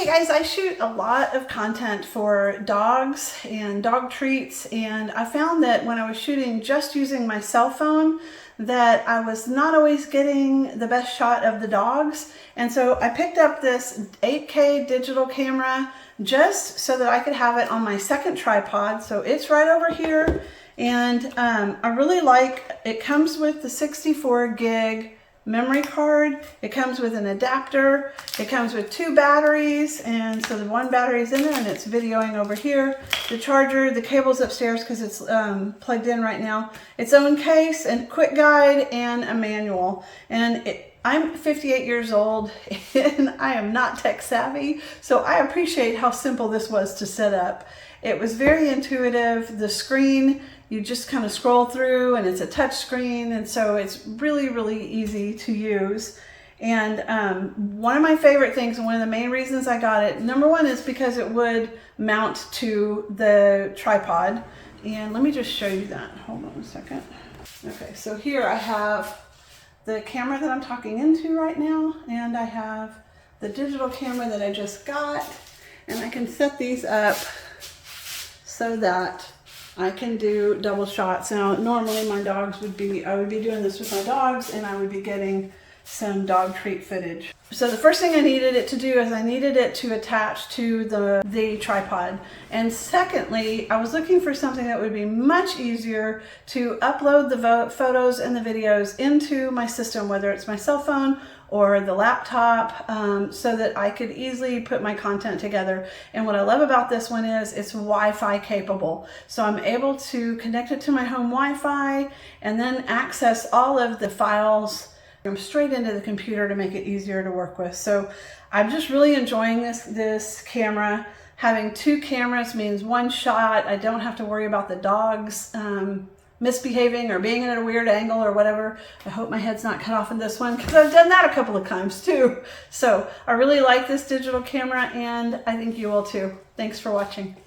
Okay guys, I shoot a lot of content for dogs and dog treats, and I found that when I was shooting just using my cell phone that I was not always getting the best shot of the dogs. And so I picked up this 8K digital camera just so that I could have it on my second tripod. So it's right over here, and I really like it. Comes with the 64 gig memory card. It comes with an adapter. It comes with 2 batteries, and so the one battery is in there and it's videoing over here. The charger, the cable's upstairs because it's plugged in right now. Its own case and quick guide and a manual. And I'm 58 years old and I am not tech savvy, so I appreciate how simple this was to set up. It was very intuitive. The screen, you just kind of scroll through, and it's a touch screen, and so it's really, really easy to use. And one of my favorite things, and one of the main reasons I got it, number one is because it would mount to the tripod. And let me just show you that. Hold on a second. Okay, so here I have the camera that I'm talking into right now, and I have the digital camera that I just got, and I can set these up so that I can do double shots. Now, normally my dogs would be, I would be doing this with my dogs, and I would be getting some dog treat footage. So the first thing I needed it to do is I needed it to attach to the tripod. And secondly, I was looking for something that would be much easier to upload the photos and the videos into my system, whether it's my cell phone or the laptop, so that I could easily put my content together. And what I love about this one is it's Wi-Fi capable. So I'm able to connect it to my home Wi-Fi and then access all of the files straight into the computer to make it easier to work with. So I'm just really enjoying this camera. Having 2 cameras means one shot. I don't have to worry about the dogs misbehaving or being at a weird angle or whatever. I hope my head's not cut off in this one, because I've done that a couple of times too. So I really like this digital camera, and I think you will too. Thanks for watching.